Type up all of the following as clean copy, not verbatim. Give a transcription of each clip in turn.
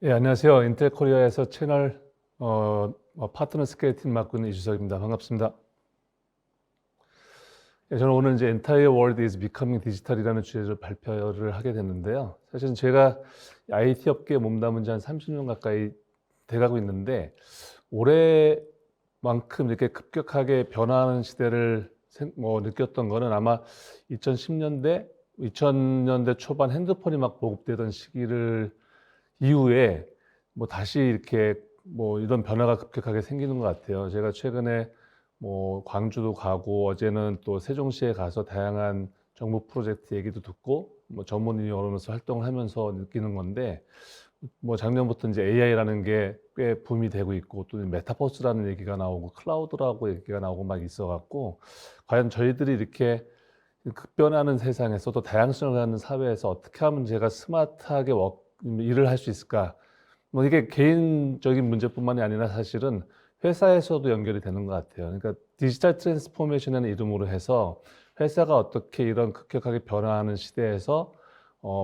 예, 안녕하세요. 인텔 코리아에서 채널 파트너 스케일팀 맡고 있는 이주석입니다. 반갑습니다. 예, 저는 오늘 이제 Entire World is Becoming Digital이라는 주제로 발표를 하게 됐는데요. 사실은 제가 IT 업계에 몸담은 지 한 30년 가까이 돼가고 있는데 올해만큼 이렇게 급격하게 변화하는 시대를 느꼈던 거는 아마 2010년대, 2000년대 초반 핸드폰이 막 보급되던 시기를 이후에 다시 이렇게 이런 변화가 급격하게 생기는 것 같아요. 제가 최근에 광주도 가고 어제는 또 세종시에 가서 다양한 정부 프로젝트 얘기도 듣고 전문인이 오면서 활동을 하면서 느끼는 건데, 작년부터 이제 AI라는 게 꽤 붐이 되고 있고 또 메타버스라는 얘기가 나오고 클라우드라고 얘기가 나오고 막 있어 갖고, 과연 저희들이 이렇게 급변하는 세상에서 또 다양성을 갖는 사회에서 어떻게 하면 제가 스마트하게 일을 할 수 있을까? 이게 개인적인 문제뿐만이 아니라 사실은 회사에서도 연결이 되는 것 같아요. 그러니까 디지털 트랜스포메이션이라는 이름으로 해서 회사가 어떻게 이런 급격하게 변화하는 시대에서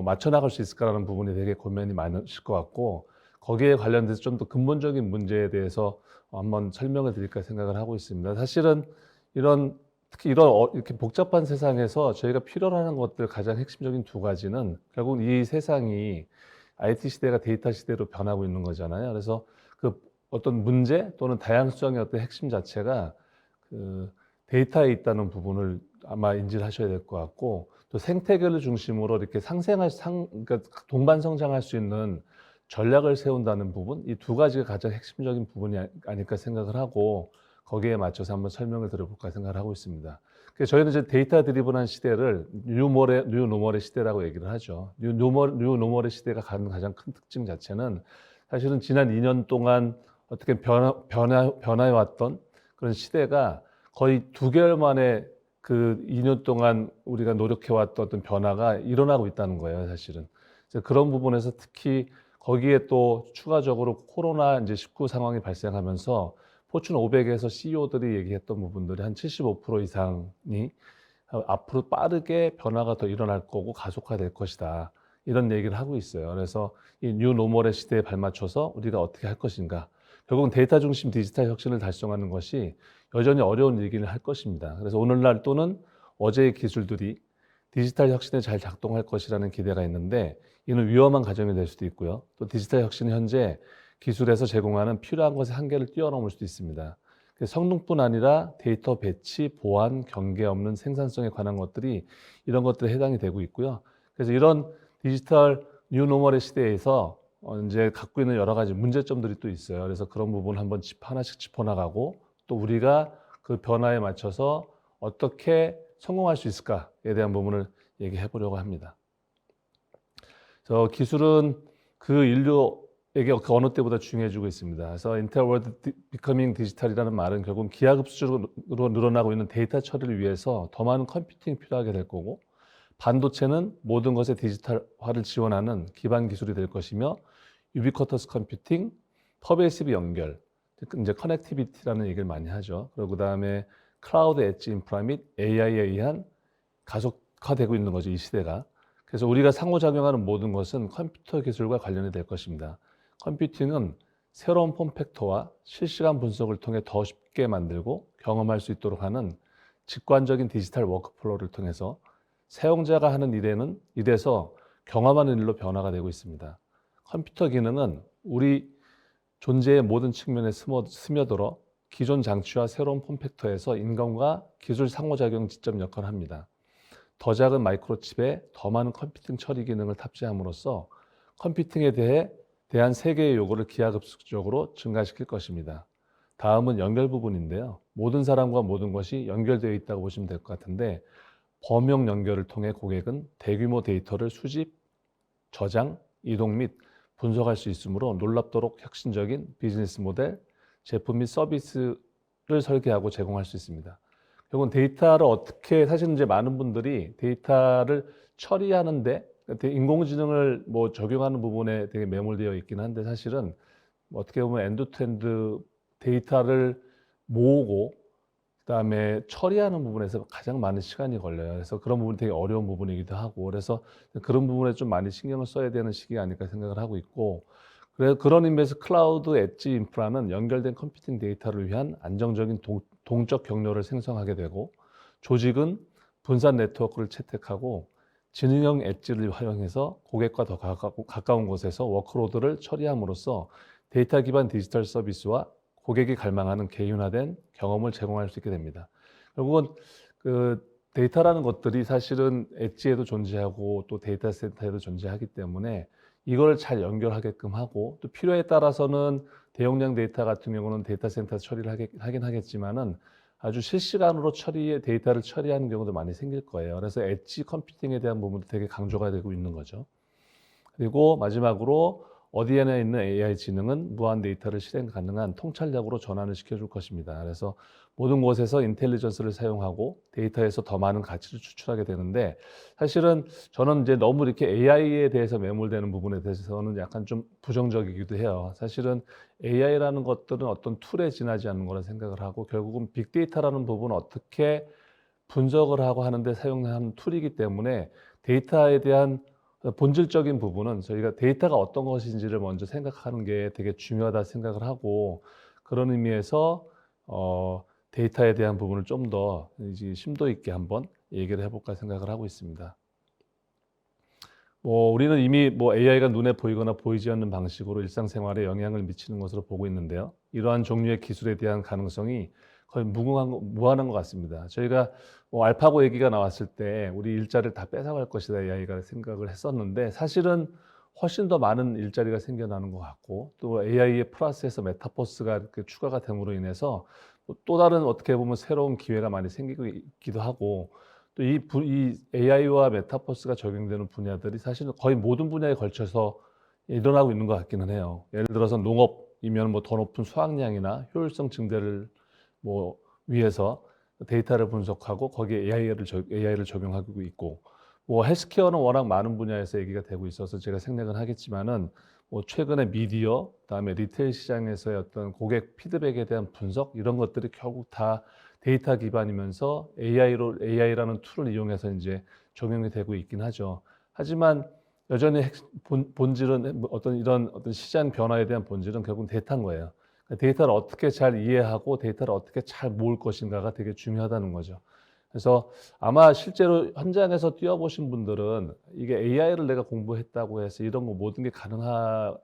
맞춰 나갈 수 있을까라는 부분이 되게 고민이 많으실 것 같고, 거기에 관련돼서 좀 더 근본적인 문제에 대해서 한번 설명을 드릴까 생각을 하고 있습니다. 사실은 특히 이런 이렇게 복잡한 세상에서 저희가 필요로 하는 것들 가장 핵심적인 두 가지는 결국 이 세상이 IT 시대가 데이터 시대로 변하고 있는 거잖아요. 그래서 그 어떤 문제 또는 다양성의 어떤 핵심 자체가 그 데이터에 있다는 부분을 아마 인지를 하셔야 될 것 같고, 또 생태계를 중심으로 이렇게 그러니까 동반 성장할 수 있는 전략을 세운다는 부분, 이 두 가지가 가장 핵심적인 부분이 아닐까 생각을 하고, 거기에 맞춰서 한번 설명을 드려볼까 생각을 하고 있습니다. 그래서 저희는 이제 데이터 드리븐한 시대를 뉴노멀의 시대라고 얘기를 하죠. 뉴노멀의 시대가 가장 큰 특징 자체는 사실은 지난 2년 동안 어떻게 변화해 왔던 그런 시대가 거의 2개월 만에 그 2년 동안 우리가 노력해 왔던 어떤 변화가 일어나고 있다는 거예요, 사실은. 그래서 그런 부분에서 특히 거기에 또 추가적으로 코로나 이제 19 상황이 발생하면서 포춘 500에서 CEO들이 얘기했던 부분들이 한 75% 이상이 앞으로 빠르게 변화가 더 일어날 거고 가속화될 것이다, 이런 얘기를 하고 있어요. 그래서 이 뉴노멀의 시대에 발맞춰서 우리가 어떻게 할 것인가, 결국은 데이터 중심 디지털 혁신을 달성하는 것이 여전히 어려운 일기는 할 것입니다. 그래서 오늘날 또는 어제의 기술들이 디지털 혁신에 잘 작동할 것이라는 기대가 있는데, 이는 위험한 가정이 될 수도 있고요. 또 디지털 혁신은 현재 기술에서 제공하는 필요한 것의 한계를 뛰어넘을 수도 있습니다. 성능뿐 아니라 데이터 배치, 보안, 경계 없는 생산성에 관한 것들이 이런 것들에 해당이 되고 있고요. 그래서 이런 디지털 뉴노멀의 시대에서 이제 갖고 있는 여러 가지 문제점들이 또 있어요. 그래서 그런 부분 한번 하나씩 짚어나가고, 또 우리가 그 변화에 맞춰서 어떻게 성공할 수 있을까에 대한 부분을 얘기해 보려고 합니다. 기술은 그 인류에게 그 어느 때보다 중요해지고 있습니다. 그래서 Entire World Becoming Digital이라는 말은 결국 기하급수적으로 늘어나고 있는 데이터 처리를 위해서 더 많은 컴퓨팅이 필요하게 될 거고, 반도체는 모든 것의 디지털화를 지원하는 기반 기술이 될 것이며, 유비쿼터스 컴퓨팅, 퍼베이시브 연결, 이제 커넥티비티라는 얘기를 많이 하죠. 그리고 그다음에 클라우드 엣지 인프라 및 AI에 의한 가속화되고 있는 거죠, 이 시대가. 그래서 우리가 상호작용하는 모든 것은 컴퓨터 기술과 관련이 될 것입니다. 컴퓨팅은 새로운 폼팩터와 실시간 분석을 통해 더 쉽게 만들고 경험할 수 있도록 하는 직관적인 디지털 워크플로우를 통해서 사용자가 하는 일에서 경험하는 일로 변화가 되고 있습니다. 컴퓨터 기능은 우리 존재의 모든 측면에 스며들어 기존 장치와 새로운 폼팩터에서 인간과 기술 상호작용 지점 역할을 합니다. 더 작은 마이크로칩에 더 많은 컴퓨팅 처리 기능을 탑재함으로써 컴퓨팅에 대한 세계의 요구를 기하급수적으로 증가시킬 것입니다. 다음은 연결 부분인데요. 모든 사람과 모든 것이 연결되어 있다고 보시면 될 것 같은데, 범용 연결을 통해 고객은 대규모 데이터를 수집, 저장, 이동 및 분석할 수 있으므로 놀랍도록 혁신적인 비즈니스 모델, 제품 및 서비스를 설계하고 제공할 수 있습니다. 결국은 데이터를 어떻게, 사실은 이제 많은 분들이 데이터를 처리하는데 인공지능을 적용하는 부분에 되게 매몰되어 있긴 한데, 사실은 어떻게 보면 엔드투엔드 데이터를 모으고 그다음에 처리하는 부분에서 가장 많은 시간이 걸려요. 그래서 그런 부분이 되게 어려운 부분이기도 하고, 그래서 그런 부분에 좀 많이 신경을 써야 되는 시기가 아닐까 생각을 하고 있고, 그런 의미에서 클라우드 엣지 인프라는 연결된 컴퓨팅 데이터를 위한 안정적인 동적 경로를 생성하게 되고, 조직은 분산 네트워크를 채택하고 지능형 엣지를 활용해서 고객과 더 가까운 곳에서 워크로드를 처리함으로써 데이터 기반 디지털 서비스와 고객이 갈망하는 개인화된 경험을 제공할 수 있게 됩니다. 결국은 그 데이터라는 것들이 사실은 엣지에도 존재하고 또 데이터 센터에도 존재하기 때문에 이걸 잘 연결하게끔 하고, 또 필요에 따라서는 대용량 데이터 같은 경우는 데이터 센터 처리를 하긴 하겠지만은 아주 실시간으로 데이터를 처리하는 경우도 많이 생길 거예요. 그래서 엣지 컴퓨팅에 대한 부분도 되게 강조가 되고 있는 거죠. 그리고 마지막으로 어디에나 있는 AI 지능은 무한 데이터를 실행 가능한 통찰력으로 전환을 시켜줄 것입니다. 그래서 모든 곳에서 인텔리전스를 사용하고 데이터에서 더 많은 가치를 추출하게 되는데, 사실은 저는 이제 너무 이렇게 AI에 대해서 매몰되는 부분에 대해서는 약간 좀 부정적이기도 해요. 사실은 AI라는 것들은 어떤 툴에 지나지 않는 거라 생각을 하고, 결국은 빅데이터라는 부분은 어떻게 분석을 하고 하는데 사용하는 툴이기 때문에 데이터에 대한 본질적인 부분은 저희가 데이터가 어떤 것인지를 먼저 생각하는 게 되게 중요하다 생각을 하고, 그런 의미에서 데이터에 대한 부분을 좀 더 심도 있게 한번 얘기를 해볼까 생각을 하고 있습니다. 우리는 이미 AI가 눈에 보이거나 보이지 않는 방식으로 일상생활에 영향을 미치는 것으로 보고 있는데요. 이러한 종류의 기술에 대한 가능성이 거의 무한한 것 같습니다. 저희가 알파고 얘기가 나왔을 때 우리 일자리를 다 뺏어갈 것이다 AI가 생각을 했었는데, 사실은 훨씬 더 많은 일자리가 생겨나는 것 같고, 또 AI에 플러스해서 메타버스가 이렇게 추가가 됨으로 인해서 또 다른 어떻게 보면 새로운 기회가 많이 생기고 있기도 하고, 또 이 AI와 메타버스가 적용되는 분야들이 사실은 거의 모든 분야에 걸쳐서 일어나고 있는 것 같기는 해요. 예를 들어서 농업이면 더 높은 수확량이나 효율성 증대를 위해서 데이터를 분석하고 거기에 AI를 적용하고 있고, 헬스케어는 워낙 많은 분야에서 얘기가 되고 있어서 제가 생략은 하겠지만은, 최근에 미디어, 그다음에 리테일 시장에서의 어떤 고객 피드백에 대한 분석, 이런 것들이 결국 다 데이터 기반이면서 AI라는 툴을 이용해서 이제 적용이 되고 있긴 하죠. 하지만 여전히 본질은 이런 시장 변화에 대한 본질은 결국은 데이터인 거예요. 데이터를 어떻게 잘 이해하고 데이터를 어떻게 잘 모을 것인가가 되게 중요하다는 거죠. 그래서 아마 실제로 현장에서 뛰어보신 분들은 이게 AI를 내가 공부했다고 해서 이런 거 모든 게 가능하지는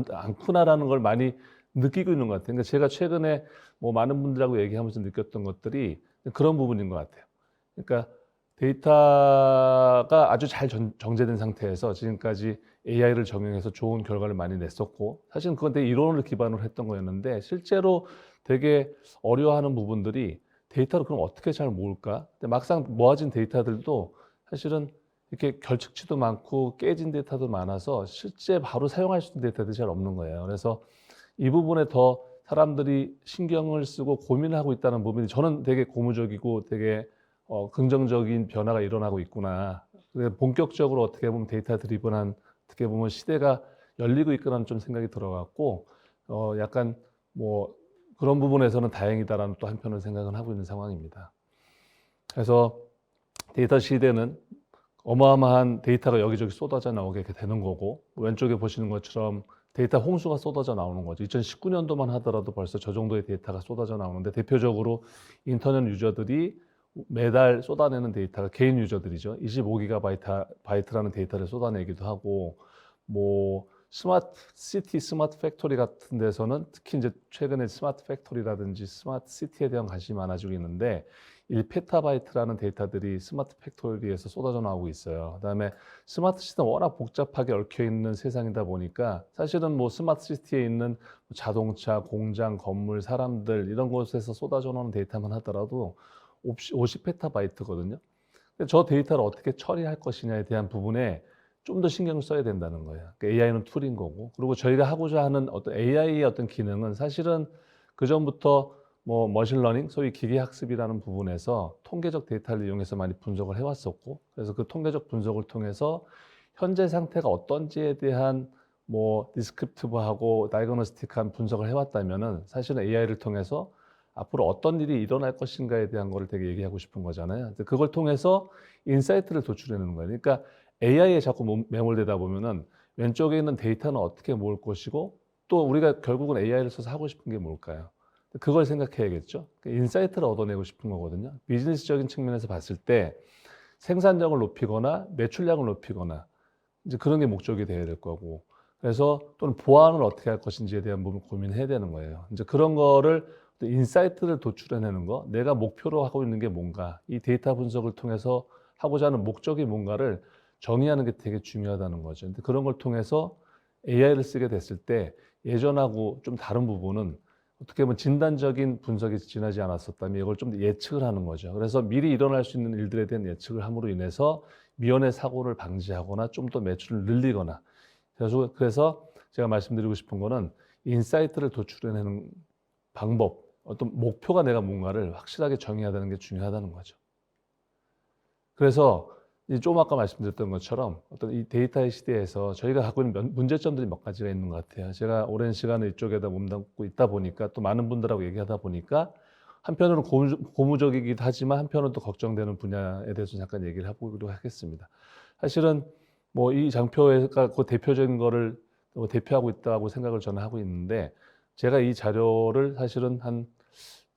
않구나라는 걸 많이 느끼고 있는 것 같아요. 그러니까 제가 최근에 많은 분들하고 얘기하면서 느꼈던 것들이 그런 부분인 것 같아요. 그러니까 데이터가 아주 잘 정제된 상태에서 지금까지 AI를 적용해서 좋은 결과를 많이 냈었고, 사실은 그건 되게 이론을 기반으로 했던 거였는데, 실제로 되게 어려워하는 부분들이 데이터를 그럼 어떻게 잘 모을까? 근데 막상 모아진 데이터들도 사실은 이렇게 결측치도 많고 깨진 데이터도 많아서 실제 바로 사용할 수 있는 데이터들이 잘 없는 거예요. 그래서 이 부분에 더 사람들이 신경을 쓰고 고민을 하고 있다는 부분이 저는 되게 고무적이고 되게 긍정적인 변화가 일어나고 있구나. 본격적으로 어떻게 보면 데이터 드리븐한 어떻게 보면 시대가 열리고 있구나는 좀 생각이 들어갔고, 약간 그런 부분에서는 다행이다라는 또 한편으로 생각은 하고 있는 상황입니다. 그래서 데이터 시대는 어마어마한 데이터가 여기저기 쏟아져 나오게 되는 거고, 왼쪽에 보시는 것처럼 데이터 홍수가 쏟아져 나오는 거죠. 2019년도만 하더라도 벌써 저 정도의 데이터가 쏟아져 나오는데, 대표적으로 인터넷 유저들이 매달 쏟아내는 데이터가 개인 유저들이죠. 25GB라는 데이터를 쏟아내기도 하고, 스마트 시티, 스마트 팩토리 같은 데서는 특히 이제 최근에 스마트 팩토리라든지 스마트 시티에 대한 관심이 많아지고 있는데, 1페타바이트라는 데이터들이 스마트 팩토리에서 쏟아져 나오고 있어요. 그다음에 스마트 시티는 워낙 복잡하게 얽혀 있는 세상이다 보니까 사실은 스마트 시티에 있는 자동차, 공장, 건물, 사람들 이런 곳에서 쏟아져 나오는 데이터만 하더라도 50페타바이트거든요. 저 데이터를 어떻게 처리할 것이냐에 대한 부분에 좀 더 신경을 써야 된다는 거예요. 그러니까 AI는 툴인 거고, 그리고 저희가 하고자 하는 어떤 AI의 어떤 기능은 사실은 그전부터 머신러닝, 소위 기계학습이라는 부분에서 통계적 데이터를 이용해서 많이 분석을 해왔었고, 그래서 그 통계적 분석을 통해서 현재 상태가 어떤지에 대한 디스크립티브하고 다이그노스틱한 분석을 해왔다면은 사실은 AI를 통해서 앞으로 어떤 일이 일어날 것인가에 대한 거를 되게 얘기하고 싶은 거잖아요. 그걸 통해서 인사이트를 도출해내는 거예요. 그러니까 AI에 자꾸 매몰되다 보면은 왼쪽에 있는 데이터는 어떻게 모을 것이고 또 우리가 결국은 AI를 써서 하고 싶은 게 뭘까요? 그걸 생각해야겠죠. 인사이트를 얻어내고 싶은 거거든요. 비즈니스적인 측면에서 봤을 때 생산력을 높이거나 매출량을 높이거나 이제 그런 게 목적이 돼야 될 거고, 그래서 또는 보안을 어떻게 할 것인지에 대한 부분 고민해야 되는 거예요. 이제 그런 거를 인사이트를 도출해내는 거, 내가 목표로 하고 있는 게 뭔가, 이 데이터 분석을 통해서 하고자 하는 목적이 뭔가를 정의하는 게 되게 중요하다는 거죠. 근데 그런 걸 통해서 AI를 쓰게 됐을 때 예전하고 좀 다른 부분은 어떻게 보면 진단적인 분석이 지나지 않았었다면 이걸 좀 더 예측을 하는 거죠. 그래서 미리 일어날 수 있는 일들에 대한 예측을 함으로 인해서 미연의 사고를 방지하거나 좀 더 매출을 늘리거나, 그래서 제가 말씀드리고 싶은 거는 인사이트를 도출해내는 방법, 어떤 목표가 내가 뭔가를 확실하게 정해야 되는 게 중요하다는 거죠. 그래서 좀 아까 말씀드렸던 것처럼 어떤 이 데이터의 시대에서 저희가 갖고 있는 문제점들이 몇 가지가 있는 것 같아요. 제가 오랜 시간을 이쪽에다 몸담고 있다 보니까 또 많은 분들하고 얘기하다 보니까 한편으로는 고무적이기도 하지만 한편으로는 또 걱정되는 분야에 대해서 잠깐 얘기를 해보기로 하겠습니다. 사실은 뭐 이 장표가 그 대표적인 거를 대표하고 있다고 생각을 저는 하고 있는데, 제가 이 자료를 사실은 한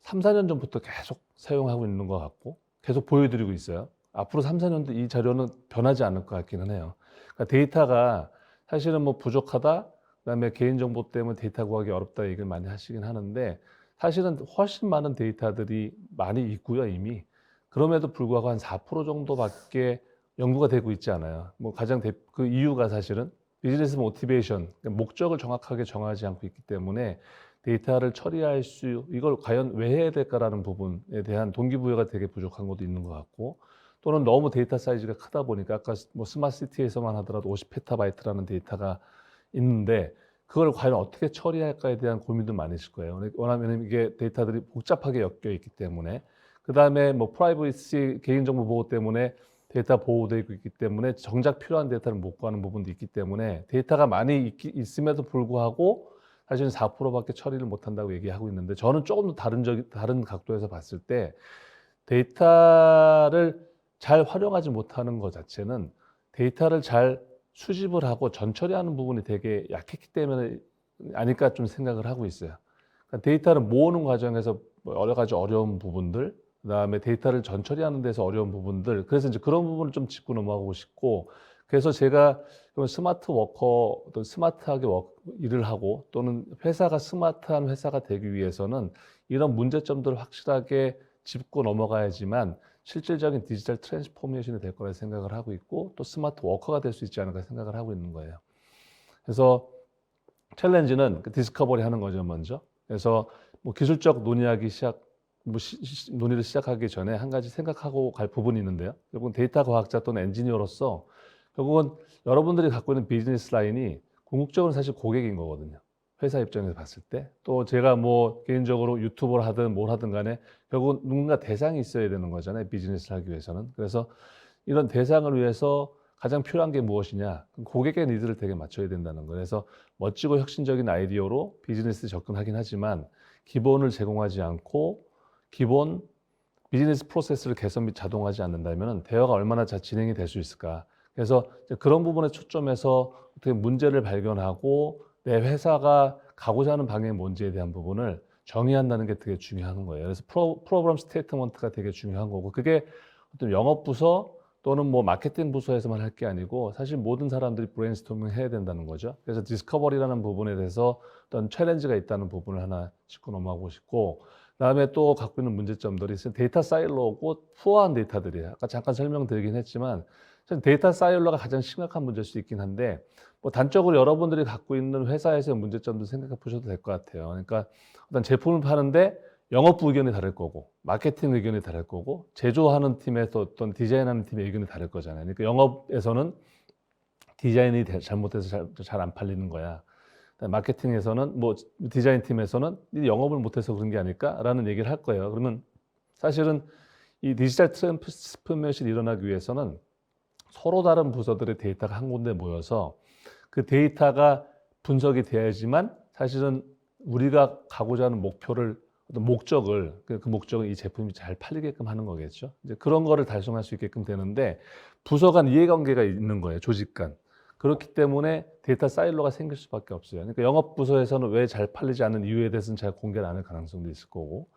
3, 4년 전부터 계속 사용하고 있는 것 같고 계속 보여드리고 있어요. 앞으로 3, 4년도 이 자료는 변하지 않을 것 같기는 해요. 그러니까 데이터가 사실은 뭐 부족하다, 그다음에 개인정보 때문에 데이터 구하기 어렵다 얘기를 많이 하시긴 하는데, 사실은 훨씬 많은 데이터들이 많이 있고요, 이미. 그럼에도 불구하고 한 4% 정도밖에 연구가 되고 있지 않아요. 뭐 가장 그 이유가 사실은 비즈니스 모티베이션, 목적을 정확하게 정하지 않고 있기 때문에 데이터를 처리할 이걸 과연 왜 해야 될까라는 부분에 대한 동기부여가 되게 부족한 것도 있는 것 같고, 또는 너무 데이터 사이즈가 크다 보니까 아까 뭐 스마트시티에서만 하더라도 50페타바이트라는 데이터가 있는데 그걸 과연 어떻게 처리할까에 대한 고민도 많으실 거예요. 왜냐하면 이게 데이터들이 복잡하게 엮여 있기 때문에. 그다음에 뭐 프라이버시, 개인정보 보호 때문에 데이터 보호되고 있기 때문에 정작 필요한 데이터를 못 구하는 부분도 있기 때문에 데이터가 많이 있음에도 불구하고 사실은 4%밖에 처리를 못한다고 얘기하고 있는데, 저는 조금 더 다른 각도에서 봤을 때 데이터를 잘 활용하지 못하는 것 자체는 데이터를 잘 수집을 하고 전처리하는 부분이 되게 약했기 때문에 아닐까 좀 생각을 하고 있어요. 그러니까 데이터를 모으는 과정에서 여러 가지 어려운 부분들, 그다음에 데이터를 전처리하는 데서 어려운 부분들, 그래서 이제 그런 부분을 좀 짚고 넘어가고 싶고, 그래서 제가 스마트 워커, 또 스마트하게 일을 하고 또는 회사가 스마트한 회사가 되기 위해서는 이런 문제점들을 확실하게 짚고 넘어가야지만 실질적인 디지털 트랜스포메이션이 될 거라 생각을 하고 있고, 또 스마트 워커가 될 수 있지 않을까 생각을 하고 있는 거예요. 그래서 챌린지는 디스커버리 하는 거죠, 먼저. 그래서 뭐 기술적 논의를 시작하기 전에 한 가지 생각하고 갈 부분이 있는데요. 결국은 데이터 과학자 또는 엔지니어로서 결국은 여러분들이 갖고 있는 비즈니스 라인이 궁극적으로 사실 고객인 거거든요. 회사 입장에서 봤을 때. 또 제가 뭐 개인적으로 유튜브를 하든 뭘 하든 간에 결국은 누군가 대상이 있어야 되는 거잖아요, 비즈니스를 하기 위해서는. 그래서 이런 대상을 위해서 가장 필요한 게 무엇이냐, 고객의 니즈를 되게 맞춰야 된다는 거예요. 그래서 멋지고 혁신적인 아이디어로 비즈니스에 접근하긴 하지만 기본을 제공하지 않고 기본 비즈니스 프로세스를 개선 및 자동화하지 않는다면 대화가 얼마나 잘 진행이 될 수 있을까. 그래서 그런 부분에 초점해서 어떻게 문제를 발견하고 내 회사가 가고자 하는 방향이 뭔지에 대한 부분을 정의한다는 게 되게 중요한 거예요. 그래서 프로그램 스테이트먼트가 되게 중요한 거고, 그게 어떤 영업 부서 또는 뭐 마케팅 부서에서만 할 게 아니고 사실 모든 사람들이 브레인스토밍 해야 된다는 거죠. 그래서 디스커버리라는 부분에 대해서 어떤 챌린지가 있다는 부분을 하나 짚고 넘어가고 싶고, 그다음에 또 갖고 있는 문제점들이 있어요. 데이터 사일로고 푸어한 데이터들이에요. 아까 잠깐 설명드리긴 했지만 데이터 사일로가 가장 심각한 문제일 수 있긴 한데, 뭐 단적으로 여러분들이 갖고 있는 회사에서의 문제점도 생각해 보셔도 될 것 같아요. 그러니까 어떤 제품을 파는데 영업부 의견이 다를 거고, 마케팅 의견이 다를 거고, 제조하는 팀에서 어떤 디자인하는 팀의 의견이 다를 거잖아요. 그러니까 영업에서는 디자인이 잘못돼서 잘 안 팔리는 거야. 마케팅에서는 뭐 디자인 팀에서는 영업을 못해서 그런 게 아닐까라는 얘기를 할 거예요. 그러면 사실은 이 디지털 트랜스포메이션이 일어나기 위해서는 서로 다른 부서들의 데이터가 한 군데 모여서 그 데이터가 분석이 돼야지만 사실은 우리가 가고자 하는 목표를, 어떤 목적을, 그 목적은 이 제품이 잘 팔리게끔 하는 거겠죠. 이제 그런 거를 달성할 수 있게끔 되는데 부서 간 이해관계가 있는 거예요, 조직 간. 그렇기 때문에 데이터 사일로가 생길 수밖에 없어요. 그러니까 영업 부서에서는 왜 잘 팔리지 않는 이유에 대해서는 잘 공개를 안 할 가능성도 있을 거고,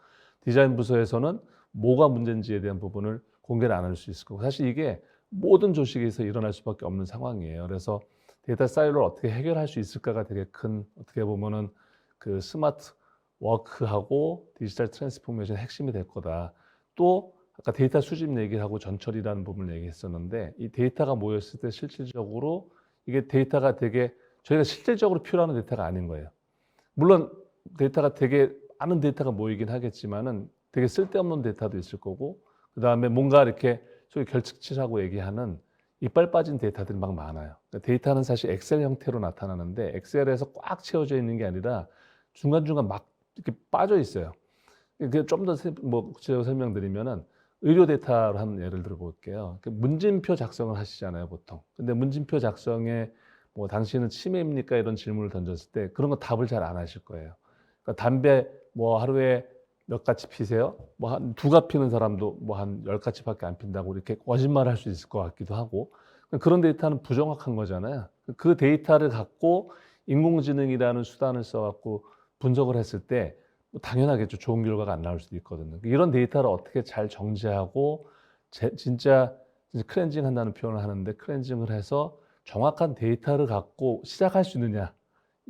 디자인 부서에서는 뭐가 문제인지에 대한 부분을 공개를 안 할 수 있을 거고, 사실 이게 모든 조직에서 일어날 수밖에 없는 상황이에요. 그래서 데이터 사일로를 어떻게 해결할 수 있을까가 되게 큰, 어떻게 보면은 그 스마트 워크하고 디지털 트랜스포메이션의 핵심이 될 거다. 또 아까 데이터 수집 얘기하고 전처리라는 부분을 얘기했었는데, 이 데이터가 모였을 때 실질적으로 이게 데이터가 되게 저희가 실질적으로 필요한 데이터가 아닌 거예요. 물론 데이터가 되게 많은 데이터가 모이긴 하겠지만은 되게 쓸데없는 데이터도 있을 거고, 그 다음에 뭔가 이렇게 소위 결측치라고 얘기하는 이빨 빠진 데이터들이 막 많아요. 그러니까 데이터는 사실 엑셀 형태로 나타나는데 엑셀에서 꽉 채워져 있는 게 아니라 중간중간 막 이렇게 빠져 있어요. 좀 더 뭐 제가 설명드리면은 의료 데이터로 한 예를 들어 볼게요. 문진표 작성을 하시잖아요, 보통. 근데 문진표 작성에 뭐 당신은 치매입니까? 이런 질문을 던졌을 때 그런 거 답을 잘 안 하실 거예요. 그러니까 담배 뭐 하루에 몇 가지 피세요? 뭐 한 2가 피는 사람도 뭐 한 10가지밖에 안 핀다고 이렇게 거짓말을 할 수 있을 것 같기도 하고, 그런 데이터는 부정확한 거잖아요. 그 데이터를 갖고 인공지능이라는 수단을 써갖고 분석을 했을 때 당연하겠죠. 좋은 결과가 안 나올 수도 있거든요. 이런 데이터를 어떻게 잘 정제하고 진짜 클렌징 한다는 표현을 하는데, 클렌징을 해서 정확한 데이터를 갖고 시작할 수 있느냐.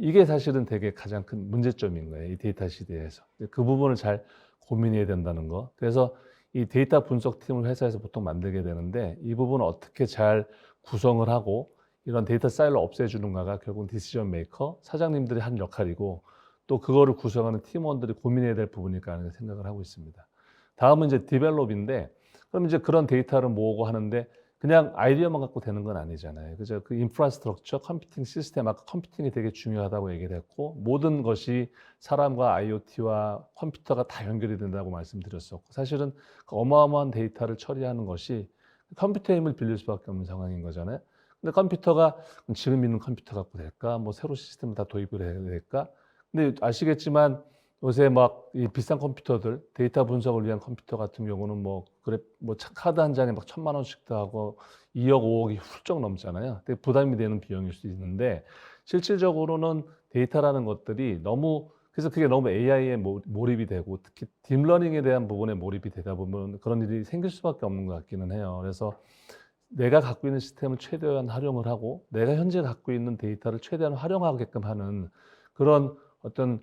이게 사실은 되게 가장 큰 문제점인 거예요. 이 데이터 시대에서. 그 부분을 잘 고민해야 된다는 거. 그래서 이 데이터 분석팀을 회사에서 보통 만들게 되는데, 이 부분을 어떻게 잘 구성을 하고 이런 데이터 사일을 없애주는가가 결국은 디시전 메이커, 사장님들이 한 역할이고, 또 그거를 구성하는 팀원들이 고민해야 될 부분일까 하는 생각을 하고 있습니다. 다음은 이제 디벨롭인데, 그럼 이제 그런 데이터를 모으고 하는데 그냥 아이디어만 갖고 되는 건 아니잖아요. 그죠? 그 인프라스트럭처, 컴퓨팅 시스템, 아까 컴퓨팅이 되게 중요하다고 얘기를 했고, 모든 것이 사람과 IoT와 컴퓨터가 다 연결이 된다고 말씀드렸었고, 사실은 그 어마어마한 데이터를 처리하는 것이 컴퓨터의 힘을 빌릴 수밖에 없는 상황인 거잖아요. 근데 컴퓨터가 지금 있는 컴퓨터 갖고 될까? 뭐 새로 시스템을 다 도입을 해야 될까? 근데 아시겠지만 요새 막 이 비싼 컴퓨터들, 데이터 분석을 위한 컴퓨터 같은 경우는 뭐 그래 뭐 카드 한 장에 막 1,000만 원씩도 하고 2억, 5억이 훌쩍 넘잖아요. 되게 부담이 되는 비용일 수 있는데, 실질적으로는 데이터라는 것들이 너무, 그래서 그게 너무 AI에 몰입이 되고 특히 딥러닝에 대한 부분에 몰입이 되다 보면 그런 일이 생길 수밖에 없는 것 같기는 해요. 그래서 내가 갖고 있는 시스템을 최대한 활용을 하고 내가 현재 갖고 있는 데이터를 최대한 활용하게끔 하는 그런 어떤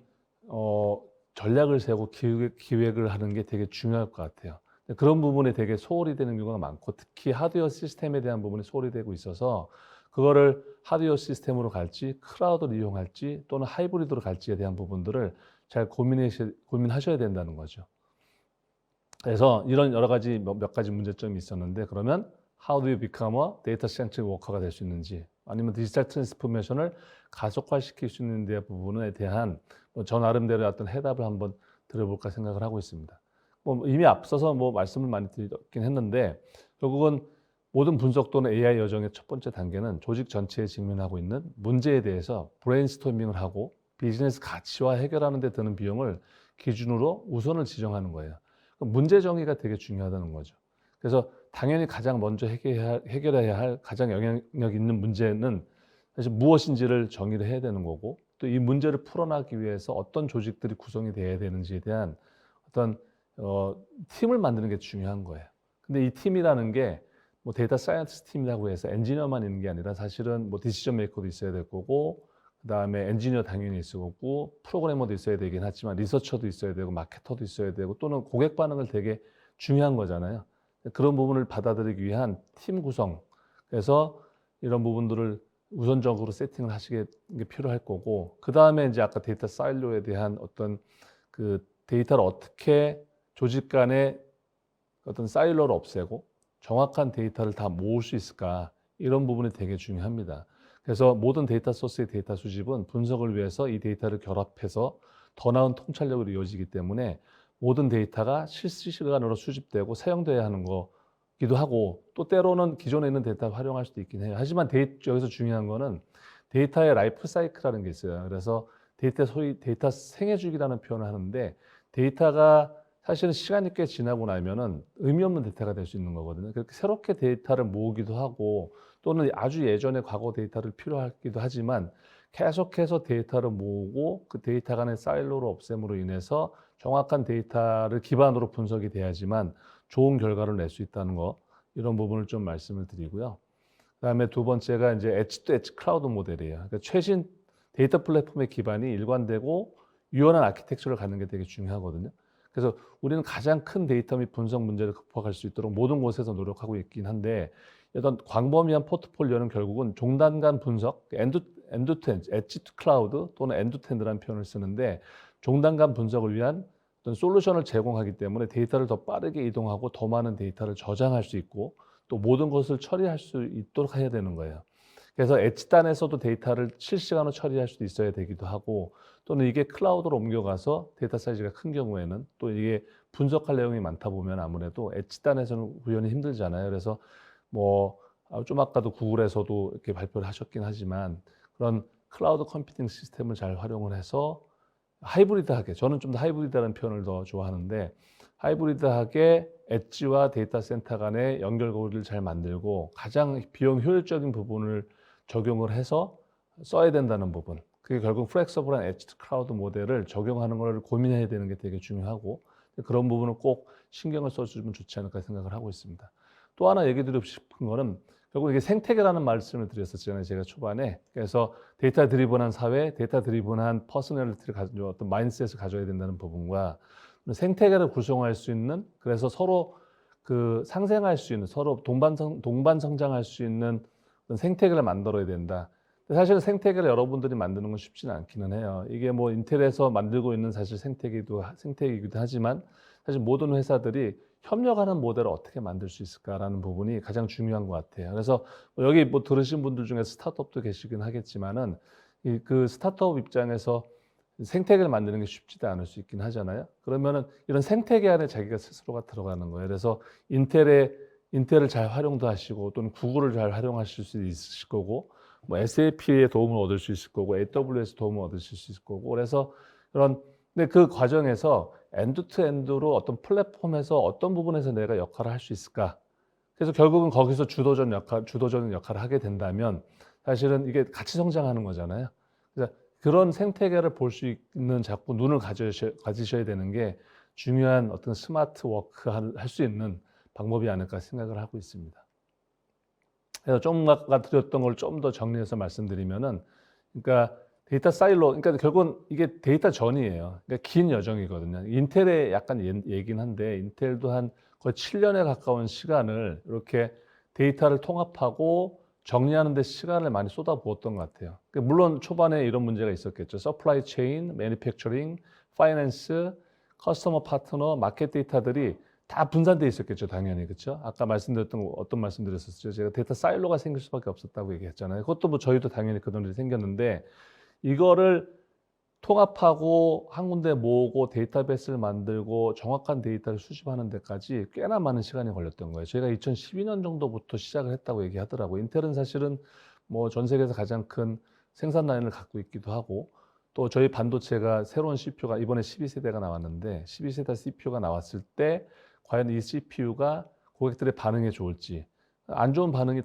전략을 세우고 기획을 하는 게 되게 중요할 것 같아요. 그런 부분에 되게 소홀히 되는 경우가 많고, 특히 하드웨어 시스템에 대한 부분이 소홀히 되고 있어서 그거를 하드웨어 시스템으로 갈지 클라우드를 이용할지 또는 하이브리드로 갈지에 대한 부분들을 잘 고민하셔야 된다는 거죠. 그래서 이런 여러 가지 몇 가지 문제점이 있었는데, 그러면 How do you become a data-centric worker가 될 수 있는지, 아니면 디지털 트랜스포메이션을 가속화시킬 수 있는 데 부분에 대한 저 나름대로의 어떤 해답을 한번 들어볼까 생각을 하고 있습니다. 이미 앞서서 말씀을 많이 드렸긴 했는데, 결국은 모든 분석 또는 AI 여정의 첫 번째 단계는 조직 전체에 직면하고 있는 문제에 대해서 브레인스토밍을 하고 비즈니스 가치와 해결하는 데 드는 비용을 기준으로 우선을 지정하는 거예요. 문제 정의가 되게 중요하다는 거죠. 그래서 당연히 가장 먼저 해결해야 할 가장 영향력 있는 문제는 사실 무엇인지를 정의를 해야 되는 거고, 또 이 문제를 풀어나가기 위해서 어떤 조직들이 구성이 돼야 되는지에 대한 어떤 팀을 만드는 게 중요한 거예요. 근데 이 팀이라는 게 데이터 사이언스 팀이라고 해서 엔지니어만 있는 게 아니라, 사실은 디시전 메이커도 있어야 될 거고, 그다음에 엔지니어 당연히 있을 거고, 프로그래머도 있어야 되긴 하지만 리서처도 있어야 되고, 마케터도 있어야 되고, 또는 고객 반응을 되게 중요한 거잖아요. 그런 부분을 받아들이기 위한 팀 구성, 그래서 이런 부분들을 우선적으로 세팅을 하시게 필요할 거고, 그 다음에 이제 아까 데이터 사일로에 대한 어떤 그 데이터를 어떻게 조직 간의 어떤 사일로를 없애고 정확한 데이터를 다 모을 수 있을까, 이런 부분이 되게 중요합니다. 그래서 모든 데이터 소스의 데이터 수집은 분석을 위해서 이 데이터를 결합해서 더 나은 통찰력으로 이어지기 때문에 모든 데이터가 실시간으로 수집되고 사용돼야 하는 거기도 하고, 또 때로는 기존에 있는 데이터를 활용할 수도 있긴 해요. 하지만 여기서 중요한 거는 데이터의 라이프 사이클이라는 게 있어요. 그래서 소위 데이터 생애주기라는 표현을 하는데, 데이터가 사실은 시간이 꽤 지나고 나면은 의미 없는 데이터가 될 수 있는 거거든요. 그렇게 새롭게 데이터를 모으기도 하고 또는 아주 예전의 과거 데이터를 필요하기도 하지만 계속해서 데이터를 모으고 그 데이터 간의 사일로를 없앰으로 인해서 정확한 데이터를 기반으로 분석이 돼야지만 좋은 결과를 낼 수 있다는 거, 이런 부분을 좀 말씀을 드리고요. 그다음에 두 번째가 이제 엣지 투 엣지 클라우드 모델이에요. 그러니까 최신 데이터 플랫폼의 기반이 일관되고 유연한 아키텍처를 갖는 게 되게 중요하거든요. 그래서 우리는 가장 큰 데이터 및 분석 문제를 극복할 수 있도록 모든 곳에서 노력하고 있긴 한데, 어떤 광범위한 포트폴리오는 결국은 종단 간 분석, 엔드 투 엔드, 엣지 투 클라우드 또는 엔드 투 엔드라는 표현을 쓰는데, 종단 간 분석을 위한 어떤 솔루션을 제공하기 때문에 데이터를 더 빠르게 이동하고 더 많은 데이터를 저장할 수 있고 또 모든 것을 처리할 수 있도록 해야 되는 거예요. 그래서 엣지단에서도 데이터를 실시간으로 처리할 수도 있어야 되기도 하고, 또는 이게 클라우드로 옮겨가서 데이터 사이즈가 큰 경우에는 또 이게 분석할 내용이 많다 보면 아무래도 엣지단에서는 구현이 힘들잖아요. 그래서 뭐 좀 아까도 구글에서도 이렇게 발표를 하셨긴 하지만 그런 클라우드 컴퓨팅 시스템을 잘 활용을 해서 하이브리드하게, 저는 좀 더 하이브리드라는 표현을 더 좋아하는데, 하이브리드하게 엣지와 데이터 센터 간의 연결고리를 잘 만들고 가장 비용 효율적인 부분을 적용을 해서 써야 된다는 부분, 그게 결국 플렉서블한 엣지 클라우드 모델을 적용하는 걸 고민해야 되는 게 되게 중요하고, 그런 부분은 꼭 신경을 써주면 좋지 않을까 생각을 하고 있습니다. 또 하나 얘기 드리고 싶은 거는 결국 이게 생태계라는 말씀을 드렸었잖아요, 제가 초반에. 그래서 데이터 드리븐한 사회, 데이터 드리븐한 퍼스널리티를 가지고 어떤 마인드셋을 가져야 된다는 부분과 생태계를 구성할 수 있는, 그래서 서로 그 상생할 수 있는, 서로 동반 성장할 수 있는 생태계를 만들어야 된다. 사실 생태계를 여러분들이 만드는 건 쉽지는 않기는 해요. 이게 뭐 인텔에서 만들고 있는 사실 생태계이기도 하지만 사실 모든 회사들이 협력하는 모델을 어떻게 만들 수 있을까라는 부분이 가장 중요한 것 같아요. 그래서 여기 뭐 들으신 분들 중에 스타트업도 계시긴 하겠지만은 그 스타트업 입장에서 생태계를 만드는 게 쉽지도 않을 수 있긴 하잖아요. 그러면은 이런 생태계 안에 자기가 스스로가 들어가는 거예요. 그래서 인텔을 잘 활용도 하시고 또는 구글을 잘 활용하실 수 있으실 거고, 뭐 SAP의 도움을 얻을 수 있을 거고, AWS 도움을 얻으실 수 있을 거고, 그래서 근데 그 과정에서 엔드 투 엔드로 어떤 플랫폼에서 어떤 부분에서 내가 역할을 할 수 있을까? 그래서 결국은 거기서 주도적인 역할을 하게 된다면 사실은 이게 같이 성장하는 거잖아요. 그래서 그런 생태계를 볼 수 있는 자꾸 눈을 가지셔야 되는 게 중요한 어떤 스마트 워크 할 수 있는 방법이 아닐까 생각을 하고 있습니다. 그래서 좀 아까 드렸던 걸 좀 더 정리해서 말씀드리면은, 그러니까 데이터 사일로, 그러니까 결국은 이게 데이터 전이에요. 그러니까 긴 여정이거든요. 인텔의 약간 얘기긴 한데, 인텔도 한 거의 7년에 가까운 시간을 이렇게 데이터를 통합하고 정리하는 데 시간을 많이 쏟아부었던 것 같아요. 그러니까 물론 초반에 이런 문제가 있었겠죠. 서플라이 체인, 매니팩처링, 파이낸스, 커스터머 파트너, 마켓 데이터들이 다 분산돼 있었겠죠, 당연히. 그렇죠? 아까 말씀드렸던 어떤 말씀드렸었죠. 제가 데이터 사일로가 생길 수밖에 없었다고 얘기했잖아요. 그것도 뭐 저희도 당연히 그런 일이 생겼는데, 이거를 통합하고 한 군데 모으고 데이터베이스를 만들고 정확한 데이터를 수집하는 데까지 꽤나 많은 시간이 걸렸던 거예요. 저희가 2012년 정도부터 시작을 했다고 얘기하더라고요. 인텔은 사실은 뭐 전 세계에서 가장 큰 생산 라인을 갖고 있기도 하고, 또 저희 반도체가 새로운 CPU가 이번에 12세대가 나왔는데, 12세대 CPU가 나왔을 때 과연 이 CPU가 고객들의 반응에 좋을지, 안 좋은 반응이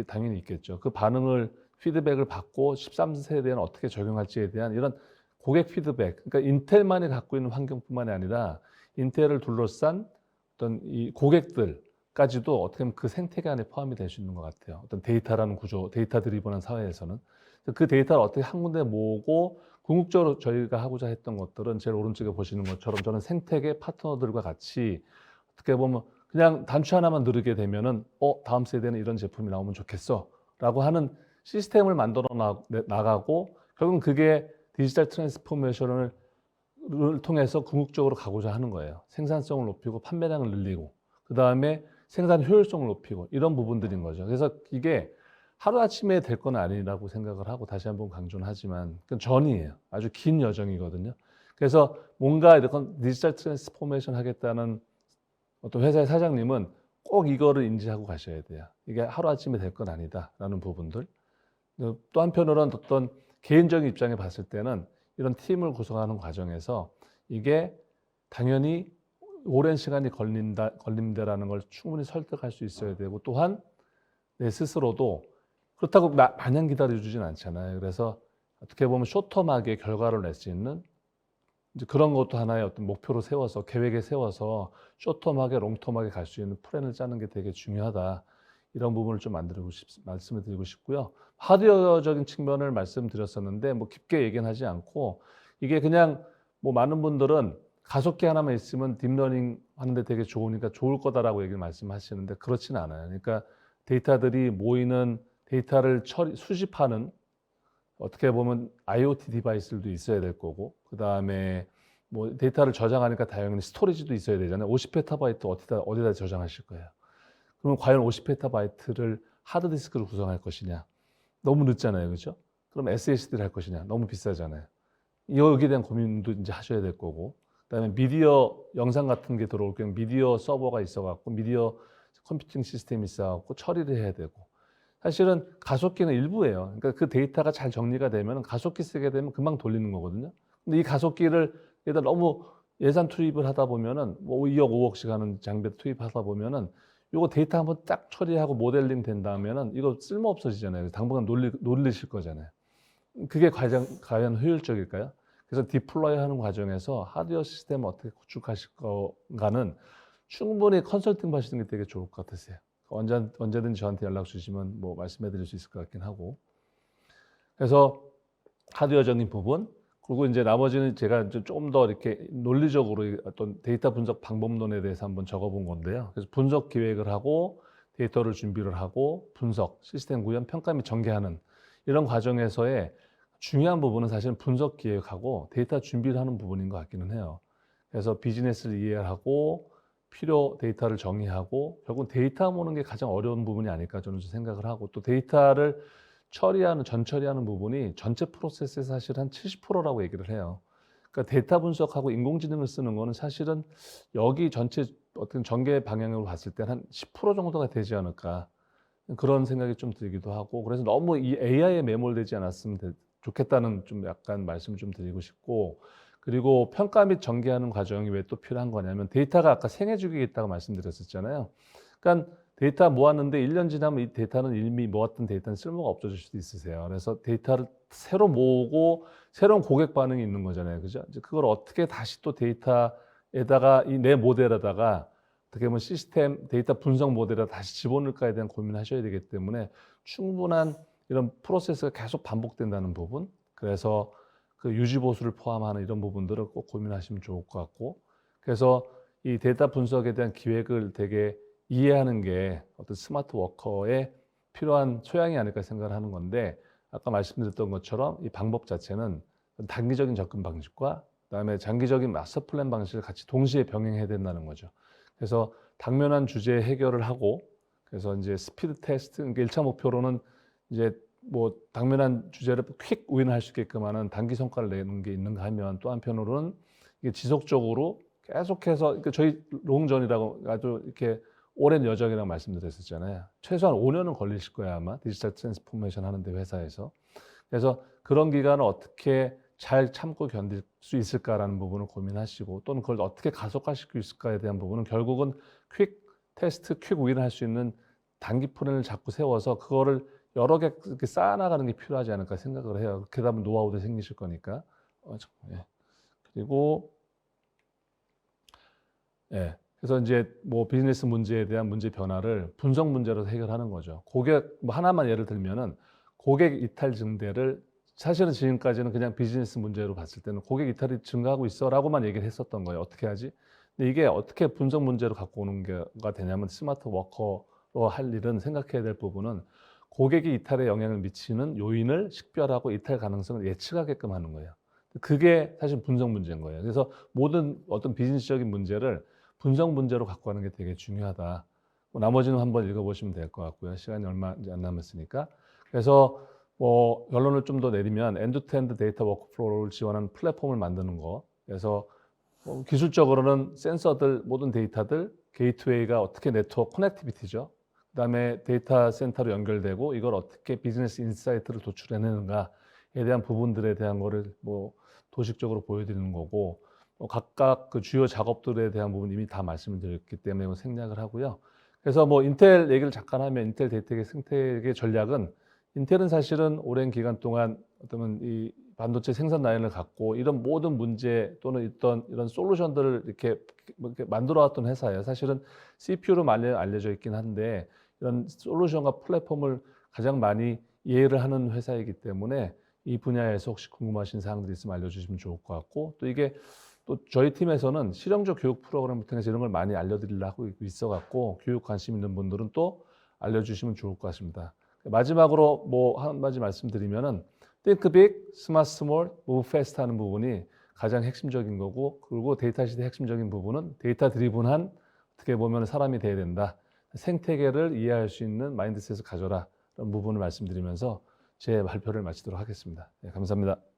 당연히 있겠죠. 그 반응을 피드백을 받고 13세대에는 어떻게 적용할지에 대한 이런 고객 피드백, 그러니까 인텔만이 갖고 있는 환경뿐만이 아니라 인텔을 둘러싼 어떤 이 고객들까지도 어떻게 보면 그 생태계 안에 포함이 될 수 있는 것 같아요. 어떤 데이터라는 구조, 데이터 드리븐한 사회에서는. 그 데이터를 어떻게 한 군데 모으고 궁극적으로 저희가 하고자 했던 것들은 제일 오른쪽에 보시는 것처럼 저는 생태계 파트너들과 같이 어떻게 보면 그냥 단추 하나만 누르게 되면은 다음 세대는 이런 제품이 나오면 좋겠어 라고 하는 시스템을 만들어 나가고, 결국은 그게 디지털 트랜스포메이션을 통해서 궁극적으로 가고자 하는 거예요. 생산성을 높이고 판매량을 늘리고 그 다음에 생산 효율성을 높이고, 이런 부분들인 거죠. 그래서 이게 하루아침에 될 건 아니라고 생각을 하고, 다시 한번 강조는 하지만 그건 전이에요. 아주 긴 여정이거든요. 그래서 뭔가 이런 디지털 트랜스포메이션 하겠다는 어떤 회사의 사장님은 꼭 이거를 인지하고 가셔야 돼요. 이게 하루아침에 될 건 아니다라는 부분들. 또 한편으로는 어떤 개인적인 입장에 봤을 때는 이런 팀을 구성하는 과정에서 이게 당연히 오랜 시간이 걸린다라는 걸 충분히 설득할 수 있어야 되고, 또한 내 스스로도 그렇다고 마냥 기다려주진 않잖아요. 그래서 어떻게 보면 쇼텀하게 결과를 낼 수 있는 이제 그런 것도 하나의 어떤 목표로 세워서 계획에 세워서 쇼텀하게 롱텀하게 갈 수 있는 플랜을 짜는 게 되게 중요하다. 이런 부분을 좀 말씀을 드리고 싶고요. 하드웨어적인 측면을 말씀드렸었는데 뭐 깊게 얘기는 하지 않고, 이게 그냥 뭐 많은 분들은 가속기 하나만 있으면 딥러닝 하는데 되게 좋으니까 좋을 거다라고 얘기를 말씀하시는데 그렇진 않아요. 그러니까 데이터들이 모이는 데이터를 수집하는, 어떻게 보면 IoT 디바이스들도 있어야 될 거고, 그다음에 뭐 데이터를 저장하니까 당연히 스토리지도 있어야 되잖아요. 50페타바이트 어디다 저장하실 거예요? 그럼 과연 50페타바이트를 하드디스크를 구성할 것이냐? 너무 늦잖아요. 그죠? 그럼 SSD를 할 것이냐? 너무 비싸잖아요. 여기에 대한 고민도 이제 하셔야 될 거고, 그다음에 미디어 영상 같은 게 들어올 경우 미디어 서버가 있어갖고 미디어 컴퓨팅 시스템이 있어갖고 처리를 해야 되고, 사실은 가속기는 일부예요. 그러니까 그 데이터가 잘 정리가 되면 가속기 쓰게 되면 금방 돌리는 거거든요. 근데 이 가속기를 여기다 너무 예산 투입을 하다 보면은 뭐 2억, 5억씩 하는 장비 투입하다 보면은 이거 데이터 한번 딱 처리하고 모델링 된 다음에는 이거 쓸모 없어지잖아요. 당분간 놀리실 거잖아요. 그게 과연 효율적일까요? 그래서 디플로이 하는 과정에서 하드웨어 시스템을 어떻게 구축하실 건가는 충분히 컨설팅 받으시는 게 되게 좋을 것 같으세요. 언제든지 저한테 연락 주시면 뭐 말씀해 드릴 수 있을 것 같긴 하고. 그래서 하드웨어적인 부분, 그리고 이제 나머지는 제가 좀 더 이렇게 논리적으로 어떤 데이터 분석 방법론에 대해서 한번 적어본 건데요. 그래서 분석 기획을 하고 데이터를 준비를 하고 분석, 시스템 구현, 평가 및 전개하는 이런 과정에서의 중요한 부분은 사실은 분석 기획하고 데이터 준비를 하는 부분인 것 같기는 해요. 그래서 비즈니스를 이해하고 필요 데이터를 정의하고 결국 데이터 모으는 게 가장 어려운 부분이 아닐까 저는 생각을 하고, 또 데이터를 처리하는 부분이 전체 프로세스의 사실 한 70%라고 얘기를 해요. 그러니까 데이터 분석하고 인공지능을 쓰는 거는 사실은 여기 전체 어떤 전개 방향으로 봤을 때 한 10% 정도가 되지 않을까, 그런 생각이 좀 들기도 하고, 그래서 너무 이 AI에 매몰되지 않았으면 좋겠다는 좀 약간 말씀을 좀 드리고 싶고, 그리고 평가 및 전개하는 과정이 왜 또 필요한 거냐면 데이터가 아까 생애 주기가 있다고 말씀드렸었잖아요. 그러니까 데이터 모았는데 1년 지나면 이 데이터는 이미 모았던 데이터는 쓸모가 없어질 수도 있으세요. 그래서 데이터를 새로 모으고 새로운 고객 반응이 있는 거잖아요. 그죠? 이제 그걸 어떻게 다시 또 데이터에다가 이 내 모델에다가 어떻게 보면 시스템 데이터 분석 모델에 다시 집어넣을까에 대한 고민을 하셔야 되기 때문에 충분한 이런 프로세스가 계속 반복된다는 부분, 그래서 그 유지 보수를 포함하는 이런 부분들을 꼭 고민하시면 좋을 것 같고, 그래서 이 데이터 분석에 대한 기획을 되게 이해하는 게 어떤 스마트 워커에 필요한 소양이 아닐까 생각을 하는 건데, 아까 말씀드렸던 것처럼 이 방법 자체는 단기적인 접근 방식과 그다음에 장기적인 마스터 플랜 방식을 같이 동시에 병행해야 된다는 거죠. 그래서 당면한 주제 해결을 하고, 그래서 이제 스피드 테스트, 그러니까 1차 목표로는 이제 뭐 당면한 주제를 퀵 우인할 수 있게끔 하는 단기 성과를 내는 게 있는가 하면, 또 한편으로는 이게 지속적으로 계속해서, 그러니까 저희 롱전이라고 아주 이렇게 오랜 여정이라고 말씀드렸었잖아요. 최소한 5년은 걸리실 거예요, 아마 디지털 트랜스포메이션 하는데 회사에서. 그래서 그런 기간을 어떻게 잘 참고 견딜 수 있을까라는 부분을 고민하시고, 또는 그걸 어떻게 가속화시킬 수 있을까에 대한 부분은 결국은 퀵 테스트, 퀵 우인을 할 수 있는 단기 플랜을 자꾸 세워서 그거를 여러 개 이렇게 쌓아나가는 게 필요하지 않을까 생각을 해요. 그렇게 하면 노하우도 생기실 거니까. 예. 그리고 예. 그래서 이제 뭐 비즈니스 문제에 대한 문제 변화를 분석 문제로 해결하는 거죠. 고객 뭐 하나만 예를 들면은 고객 이탈 증대를, 사실은 지금까지는 그냥 비즈니스 문제로 봤을 때는 고객 이탈이 증가하고 있어라고만 얘기를 했었던 거예요. 어떻게 하지? 근데 이게 어떻게 분석 문제로 갖고 오는 게가 되냐면, 스마트 워커로 할 일은 생각해야 될 부분은 고객이 이탈에 영향을 미치는 요인을 식별하고 이탈 가능성을 예측하게끔 하는 거예요. 그게 사실 분석 문제인 거예요. 그래서 모든 어떤 비즈니스적인 문제를 분석 문제로 갖고 가는 게 되게 중요하다. 뭐 나머지는 한번 읽어보시면 될 것 같고요. 시간이 얼마 안 남았으니까. 그래서 뭐 결론을 좀 더 내리면 엔드투엔드 데이터 워크플로우를 지원하는 플랫폼을 만드는 거. 그래서 뭐 기술적으로는 센서들, 모든 데이터들, 게이트웨이가 어떻게 네트워크 커넥티비티죠. 그다음에 데이터 센터로 연결되고 이걸 어떻게 비즈니스 인사이트를 도출해내는가에 대한 부분들에 대한 거를 뭐 도식적으로 보여드리는 거고, 각각 그 주요 작업들에 대한 부분 이미 다 말씀을 드렸기 때문에 이건 생략을 하고요. 그래서 뭐 인텔 얘기를 잠깐 하면 인텔 데이터계 생태계 전략은 인텔은 사실은 오랜 기간 동안 어떤 이 반도체 생산 라인을 갖고 이런 모든 문제 또는 있던 이런 솔루션들을 이렇게 만들어 왔던 회사예요. 사실은 CPU로 많이 알려져 있긴 한데 이런 솔루션과 플랫폼을 가장 많이 이해를 하는 회사이기 때문에 이 분야에서 혹시 궁금하신 사항들이 있으면 알려주시면 좋을 것 같고, 또 이게 또 저희 팀에서는 실용적 교육 프로그램을 통해서 이런 걸 많이 알려드리려고 하고 있어갖고 교육 관심 있는 분들은 또 알려주시면 좋을 것 같습니다. 마지막으로 뭐 한 가지 말씀드리면은 Think Big, Smart Small, Move Fast 하는 부분이 가장 핵심적인 거고, 그리고 데이터 시대 핵심적인 부분은 데이터 드리븐한 어떻게 보면 사람이 돼야 된다. 생태계를 이해할 수 있는 마인드셋을 가져라. 이런 부분을 말씀드리면서 제 발표를 마치도록 하겠습니다. 네, 감사합니다.